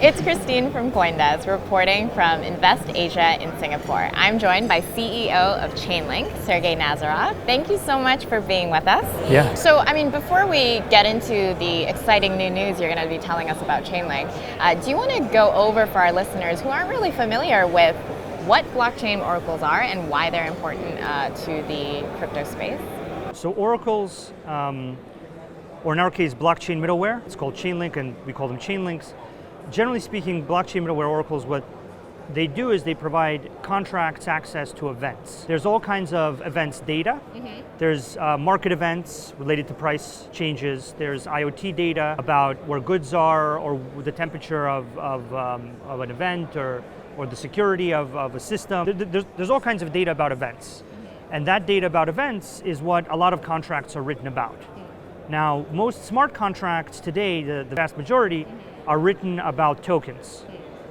It's Christine from CoinDesk reporting from Invest Asia in Singapore. I'm joined by CEO of Chainlink, Sergey Nazarov. Thank you so much for being with us. Yeah. So, before we get into the exciting new news you're going to be telling us about Chainlink, do you want to go over for our listeners who aren't really familiar with what blockchain oracles are and why they're important to the crypto space? So oracles, or in our case, blockchain middleware, it's called Chainlink and we call them Chainlinks. Generally speaking, blockchain middleware oracles, what they do is they provide contracts access to events. There's all kinds of events data. There's market events related to price changes. There's IoT data about where goods are or the temperature of an event or the security of a system. There's all kinds of data about events. And that data about events is what a lot of contracts are written about. Now, most smart contracts today, the vast majority, are written about tokens.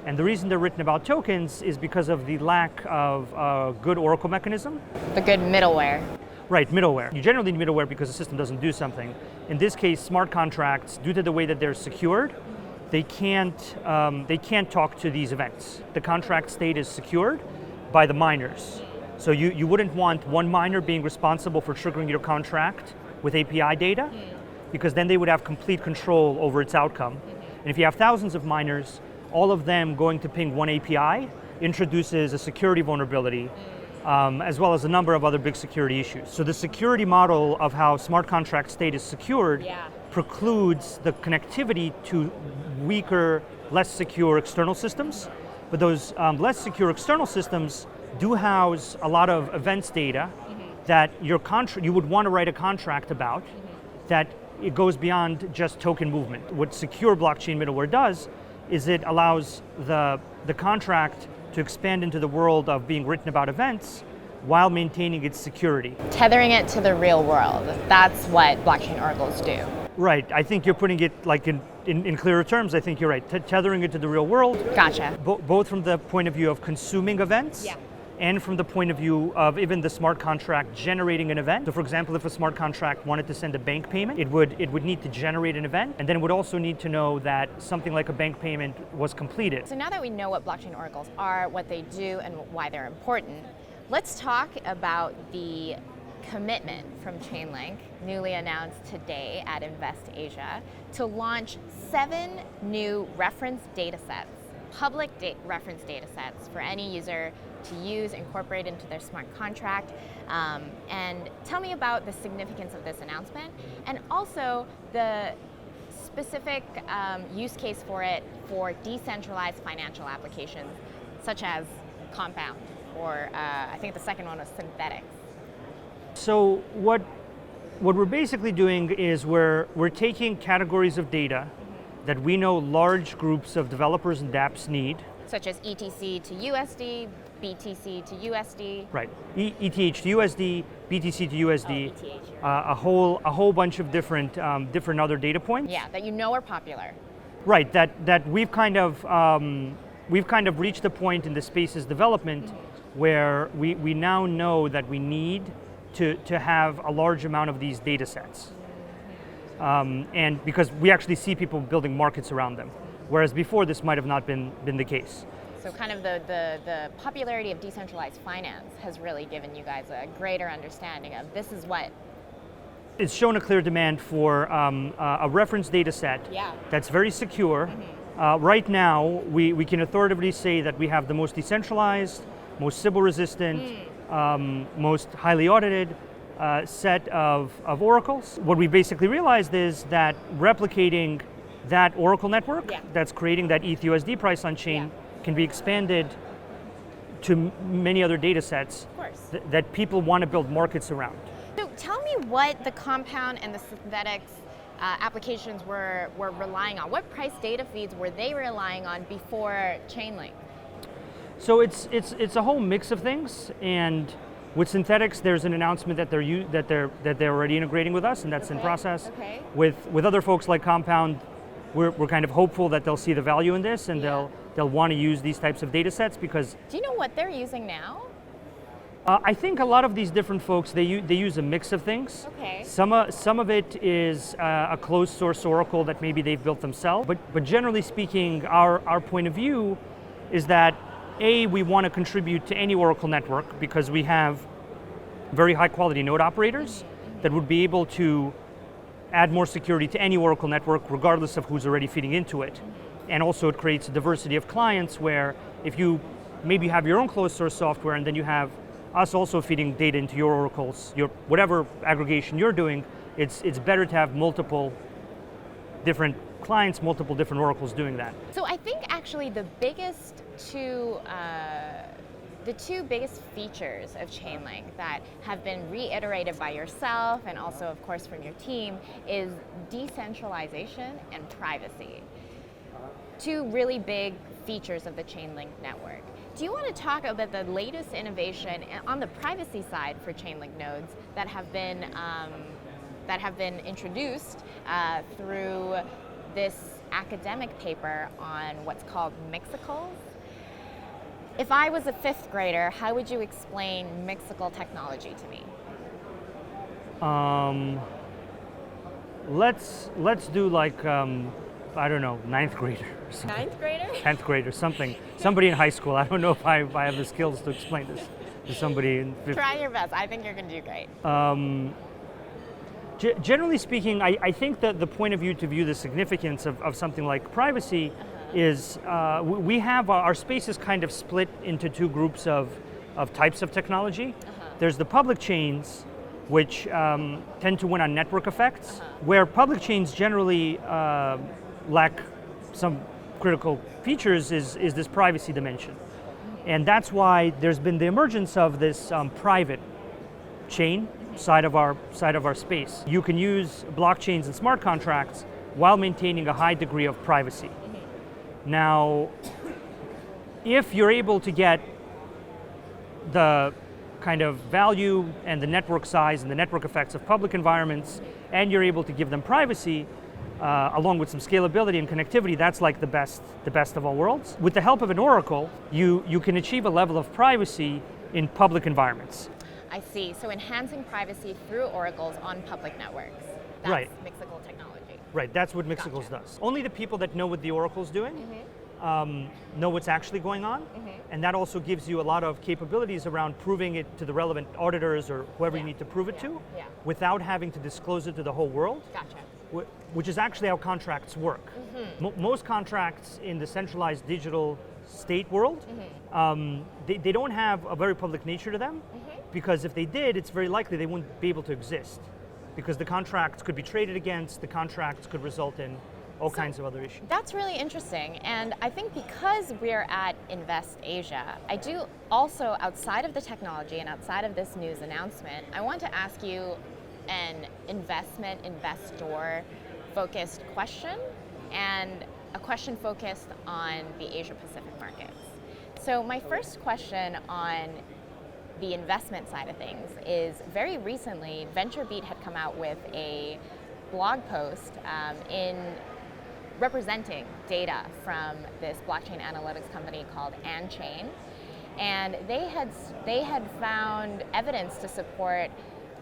And the reason they're written about tokens is because of the lack of a good oracle mechanism. The good middleware. Right, middleware. You generally need middleware because the system doesn't do something. In this case, smart contracts, due to the way that they're secured, they can't talk to these events. The contract state is secured by the miners. So you wouldn't want one miner being responsible for triggering your contract with API data, because then they would have complete control over its outcome. And if you have thousands of miners, all of them going to ping one API introduces a security vulnerability, as well as a number of other big security issues. So the security model of how smart contract state is secured precludes the connectivity to weaker, less secure external systems. But those less secure external systems do house a lot of events data that you would want to write a contract about, that it goes beyond just token movement. What secure blockchain middleware does is it allows the contract to expand into the world of being written about events while maintaining its security. Tethering it to the real world. That's what blockchain oracles do. Right, I think you're putting it like in clearer terms. I think you're right. Tethering it to the real world. Gotcha. Both from the point of view of consuming events, and from the point of view of even the smart contract generating an event. So for example, if a smart contract wanted to send a bank payment, it would need to generate an event, and then it would also need to know that something like a bank payment was completed. So now that we know what blockchain oracles are, what they do, and why they're important, let's talk about the commitment from Chainlink, newly announced today at Invest Asia, to launch 7 new reference datasets, public reference datasets for any user to use, incorporate into their smart contract. And tell me about the significance of this announcement, and also the specific use case for it for decentralized financial applications, such as Compound, or I think the second one was synthetics. So what we're basically doing is we're taking categories of data that we know large groups of developers and dApps need. Such as ETC to USD, BTC to USD. Right, ETH to USD, BTC to USD, ETH, a whole bunch of different other data points. Yeah, that you know are popular. Right, that we've kind of reached a point in the space's development where we now know that we need to have a large amount of these data sets. And because we actually see people building markets around them, whereas before this might have not been the case. So kind of the popularity of decentralized finance has really given you guys a greater understanding of this is what. It's shown a clear demand for a reference data set that's very secure. Right now, we can authoritatively say that we have the most decentralized, most Sybil resistant, most highly audited set of oracles. What we basically realized is that replicating that oracle network that's creating that ETH USD price on chain can be expanded to many other data sets that people want to build markets around. So tell me what the Compound and the synthetics applications were relying on. What price data feeds were they relying on before Chainlink? So it's a whole mix of things, and with synthetics, there's an announcement that they're already integrating with us, and that's in process. With other folks like Compound, we're kind of hopeful that they'll see the value in this, and they'll want to use these types of data sets because. Do you know what they're using now? I think a lot of these different folks, they use a mix of things. Okay. Some of it is a closed source Oracle that maybe they've built themselves. But generally speaking, our point of view is that we want to contribute to any Oracle network because we have very high quality node operators that would be able to add more security to any Oracle network regardless of who's already feeding into it. And also it creates a diversity of clients where if you maybe have your own closed source software and then you have us also feeding data into your oracles, your whatever aggregation you're doing, it's better to have multiple different clients, multiple different oracles doing that. So I think actually the two biggest features of Chainlink that have been reiterated by yourself and also of course from your team is decentralization and privacy. Two really big features of the Chainlink network. Do you want to talk about the latest innovation on the privacy side for Chainlink nodes that have been introduced through this academic paper on what's called mixicals? If I was a fifth grader, how would you explain mixical technology to me? Let's do like I don't know, ninth grader. Or something. Ninth grader? 10th grader, something. Somebody in high school. I don't know if I have the skills to explain this to somebody in fifth. Try your best. I think you're going to do great. Generally speaking, I think that the point of view to view the significance of something like privacy is we have our space is kind of split into two groups of types of technology. There's the public chains, which tend to win on network effects, where public chains generally lack some critical features is this privacy dimension. And that's why there's been the emergence of this private chain side of our space. You can use blockchains and smart contracts while maintaining a high degree of privacy. Now, if you're able to get the kind of value and the network size and the network effects of public environments, and you're able to give them privacy, along with some scalability and connectivity, that's like the best of all worlds. With the help of an oracle, you can achieve a level of privacy in public environments. I see. So enhancing privacy through oracles on public networks. That's right. Mixical technology. Right, that's what Mixicals does. Only the people that know what the oracle's doing know what's actually going on, and that also gives you a lot of capabilities around proving it to the relevant auditors or whoever you need to prove it to, without having to disclose it to the whole world. Gotcha. Which is actually how contracts work. Most contracts in the centralized digital state world, they don't have a very public nature to them, because if they did, it's very likely they wouldn't be able to exist, because the contracts could be traded against, the contracts could result in all kinds of other issues. That's really interesting, and I think because we're at Invest Asia, I do also, outside of the technology and outside of this news announcement, I want to ask you an investor focused question and a question focused on the Asia Pacific markets. So my first question on the investment side of things is, very recently VentureBeat had come out with a blog post in representing data from this blockchain analytics company called AnChain, and they had found evidence to support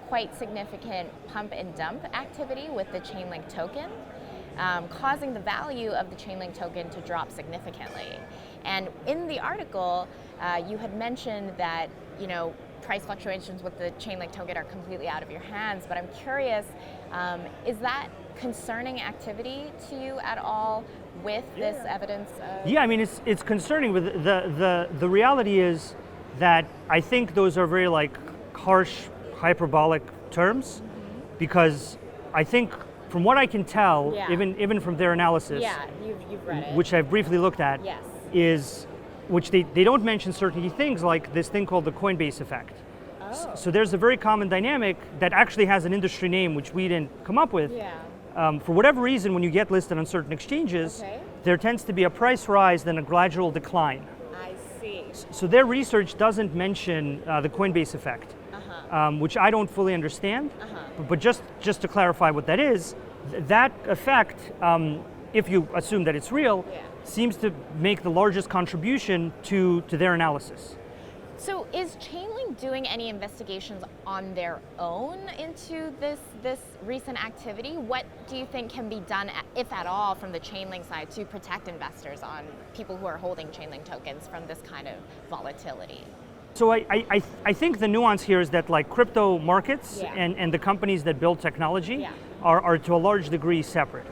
quite significant pump and dump activity with the Chainlink token, causing the value of the Chainlink token to drop significantly. And in the article, you had mentioned that price fluctuations with the Chainlink token are completely out of your hands, but I'm curious, is that concerning activity to you at all with this evidence? Yeah, I mean, it's concerning. With the reality is that I think those are very harsh, hyperbolic terms, because I think from what I can tell, even from their analysis, you've read it, which I've briefly looked at, is which they don't mention certain things like this thing called the Coinbase effect. Oh. So there's a very common dynamic that actually has an industry name which we didn't come up with. For whatever reason, when you get listed on certain exchanges, there tends to be a price rise, then a gradual decline. I see. So their research doesn't mention the Coinbase effect, which I don't fully understand. But just to clarify what that is, that effect, if you assume that it's real, seems to make the largest contribution to their analysis. So is Chainlink doing any investigations on their own into this recent activity? What do you think can be done, if at all, from the Chainlink side to protect investors on people who are holding Chainlink tokens from this kind of volatility? So I think the nuance here is that like crypto markets Yeah. and the companies that build technology Yeah. are to a large degree separate.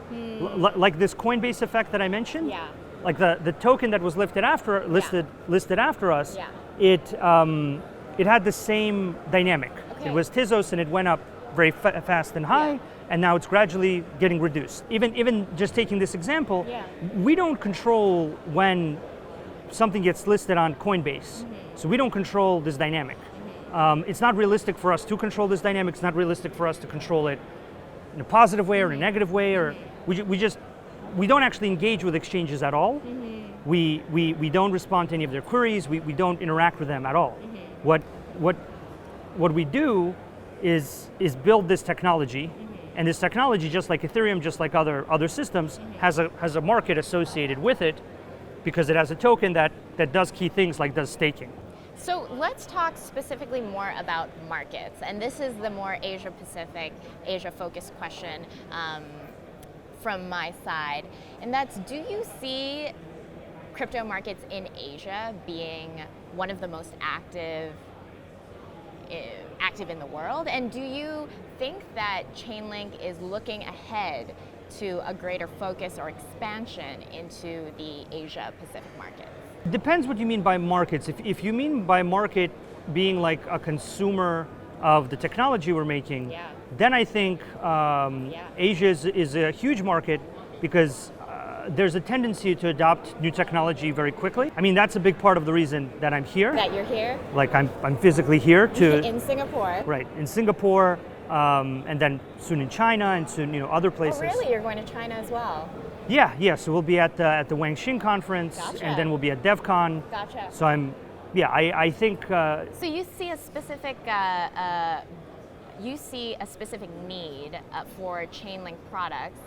Like this Coinbase effect that I mentioned, Yeah. like the token that was listed after us, Yeah. it had the same dynamic. Okay. It was Tezos and it went up very fast and high, Yeah. and now it's gradually getting reduced. Even just taking this example, Yeah. we don't control when something gets listed on Coinbase. So we don't control this dynamic. It's not realistic for us to control this dynamic. It's not realistic for us to control it in a positive way or in a negative way, or we don't actually engage with exchanges at all. We don't respond to any of their queries. We don't interact with them at all. What we do is build this technology, and this technology, just like Ethereum, just like other systems, has a market associated with it, because it has a token that does key things like does staking. So let's talk specifically more about markets. And this is the more Asia-Pacific, Asia-focused question from my side. And that's, do you see crypto markets in Asia being one of the most active in the world? And do you think that Chainlink is looking ahead to a greater focus or expansion into the Asia-Pacific markets? Depends what you mean by markets. If you mean by market being like a consumer of the technology we're making, Yeah. then I think Asia is a huge market, because there's a tendency to adopt new technology very quickly. I mean, that's a big part of the reason that I'm here. That you're here? Like I'm physically here to In Singapore? right in Singapore, and then soon in China, and soon other places. Oh, really? You're going to China as well? Yeah. So we'll be at the Wangxing conference, Gotcha. and then we'll be at DevCon. Gotcha. So I think. So you see a specific need for Chainlink products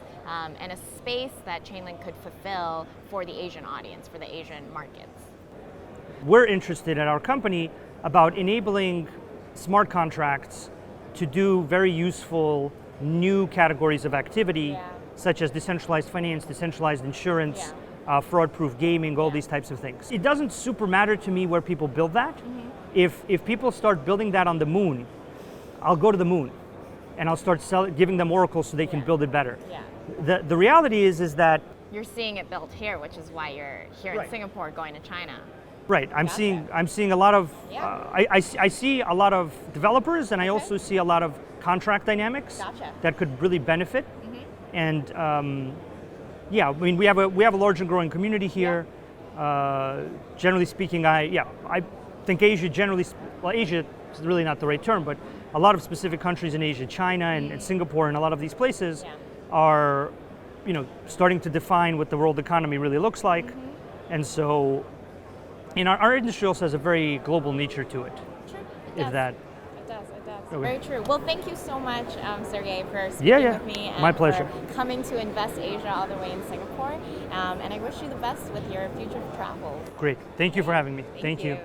and a space that Chainlink could fulfill for the Asian audience, for the Asian markets. We're interested at our company about enabling smart contracts to do very useful new categories of activity, Yeah. such as decentralized finance, decentralized insurance, fraud-proof gaming, all these types of things. It doesn't super matter to me where people build that. If people start building that on the moon, I'll go to the moon, and I'll start giving them oracles so they can build it better. Yeah. The reality is that You're seeing it built here, which is why you're here in Right. Singapore going to China. right. I'm Gotcha. seeing a lot of Yeah. I see a lot of developers, and I also see a lot of contract dynamics Gotcha. that could really benefit. And I mean, we have a large and growing community here. Generally speaking, I think Asia Asia is really not the right term, but a lot of specific countries in Asia, China and Singapore, and a lot of these places are, starting to define what the world economy really looks like. And so, our industry also has a very global nature to it. Sure. If that. It does. Okay. Very true. Well, thank you so much, Sergey, for speaking with me and My pleasure. for coming to Invest Asia all the way in Singapore. And I wish you the best with your future travels. Great. Thank you for having me. Thank you. you.